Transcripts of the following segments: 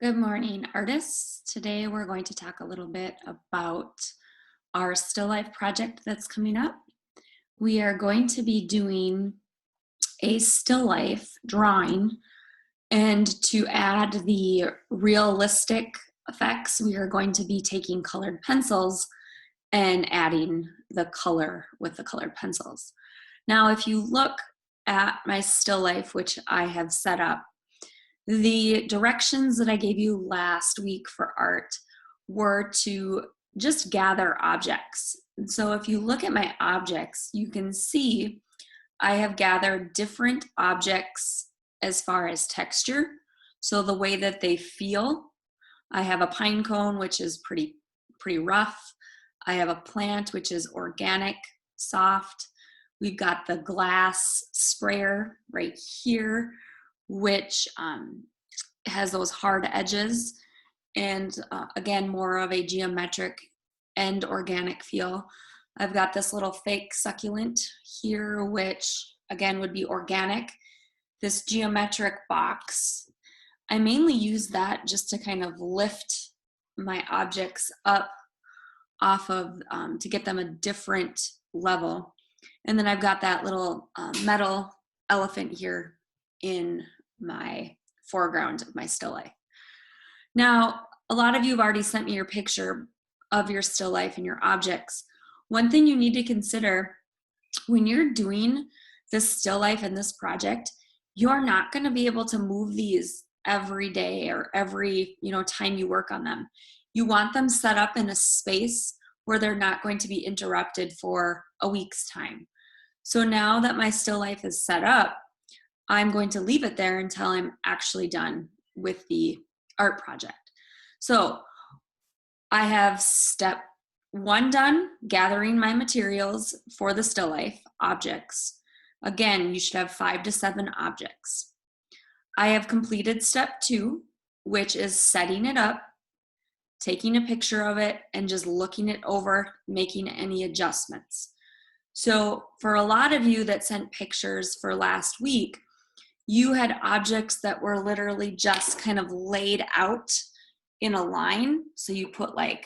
Good morning, artists. Today we're going to talk a little bit about our still life project that's coming up. We are going to be doing a still life drawing, and to add the realistic effects, we are going to be taking colored pencils and adding the color with the colored pencils. Now, if you look at my still life, which I have set up, the directions that I gave you last week for art were to just gather objects. And so if you look at my objects, you can see I have gathered different objects as far as texture. So the way that they feel. I have a pine cone, which is pretty rough. I have a plant, which is organic, soft. We've got the glass sprayer right here, which has those hard edges and again, more of a geometric and organic feel. I've got this little fake succulent here, which again would be organic. This geometric box, I mainly use that just to kind of lift my objects up off of, to get them a different level. And then I've got that little metal elephant here in my foreground of my still life. Now, a lot of you have already sent me your picture of your still life and your objects. One thing you need to consider when you're doing this still life and this project, you're not going to be able to move these every day or every time you work on them. You want them set up in a space where they're not going to be interrupted for a week's time. So now that my still life is set up, I'm going to leave it there until I'm actually done with the art project. So I have step 1 done, gathering my materials for the still life objects. Again, you should have 5 to 7 objects. I have completed step 2, which is setting it up, taking a picture of it, and just looking it over, making any adjustments. So for a lot of you that sent pictures for last week, you had objects that were literally just kind of laid out in a line. So you put like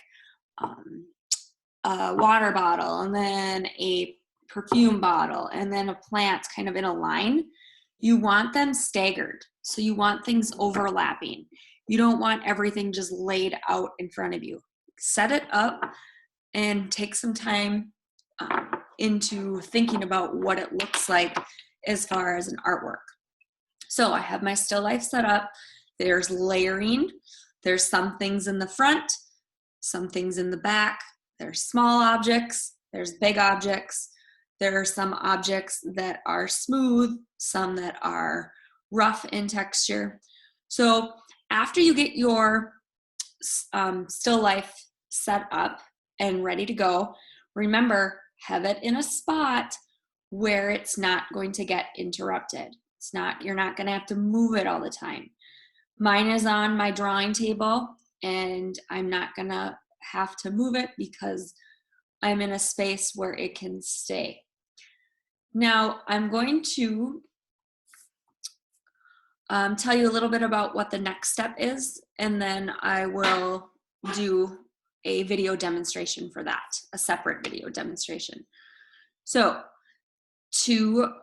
a water bottle and then a perfume bottle and then a plant kind of in a line. You want them staggered. So you want things overlapping. You don't want everything just laid out in front of you. Set it up and take some time into thinking about what it looks like as far as an artwork. So I have my still life set up. There's layering. There's some things in the front, some things in the back. There's small objects. There's big objects. There are some objects that are smooth, some that are rough in texture. So after you get your still life set up and ready to go, remember, have it in a spot where it's not going to get interrupted. You're not going to have to move it all the time. Mine is on my drawing table and I'm not going to have to move it because I'm in a space where it can stay. Now I'm going to tell you a little bit about what the next step is, and then I will do a video demonstration for that, a separate video demonstration. So to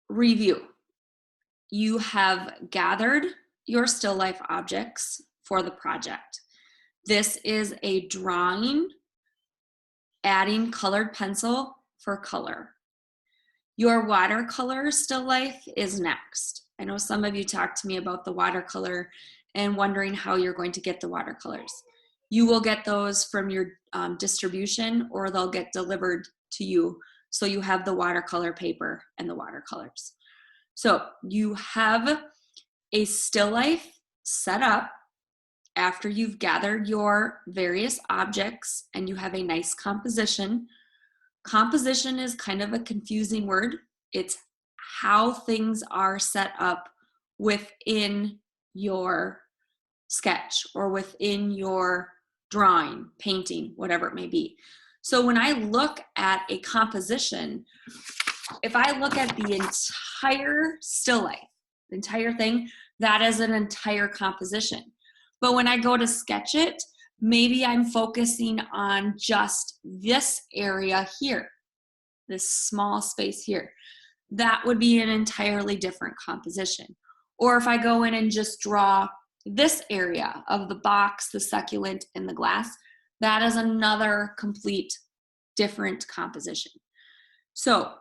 review, you have gathered your still life objects for the project. This is a drawing, adding colored pencil for color. Your watercolor still life is next. I know some of you talked to me about the watercolor and wondering how you're going to get the watercolors. You will get those from your distribution, or they'll get delivered to you. So you have the watercolor paper and the watercolors. So you have a still life set up after you've gathered your various objects and you have a nice composition. Composition is kind of a confusing word. It's how things are set up within your sketch or within your drawing, painting, whatever it may be. So when I look at a composition, if I look at the entire still life, entire thing, that is an entire composition. But when I go to sketch it, maybe I'm focusing on just this area here, this small space here. That would be an entirely different composition. Or if I go in and just draw this area of the box, the succulent, and the glass, that is another complete different composition. So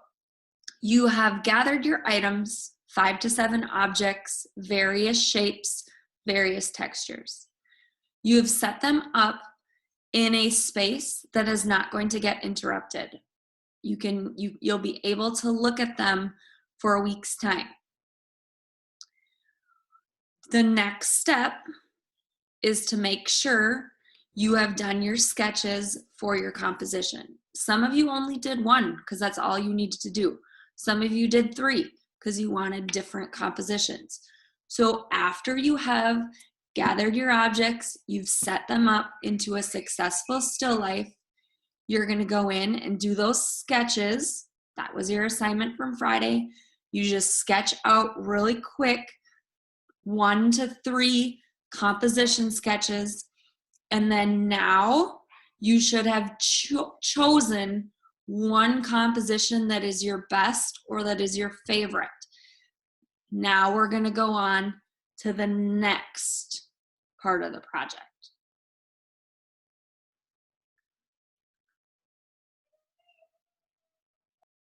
you have gathered your items, 5 to 7 objects, various shapes, various textures. You have set them up in a space that is not going to get interrupted. You'll be able to look at them for a week's time. The next step is to make sure you have done your sketches for your composition. Some of you only did 1 because that's all you needed to do. Some of you did 3 because you wanted different compositions. So after you have gathered your objects, you've set them up into a successful still life, you're going to go in and do those sketches. That was your assignment from Friday. You just sketch out really quick 1 to 3 composition sketches, and then now you should have chosen one composition that is your best or that is your favorite. Now we're going to go on to the next part of the project.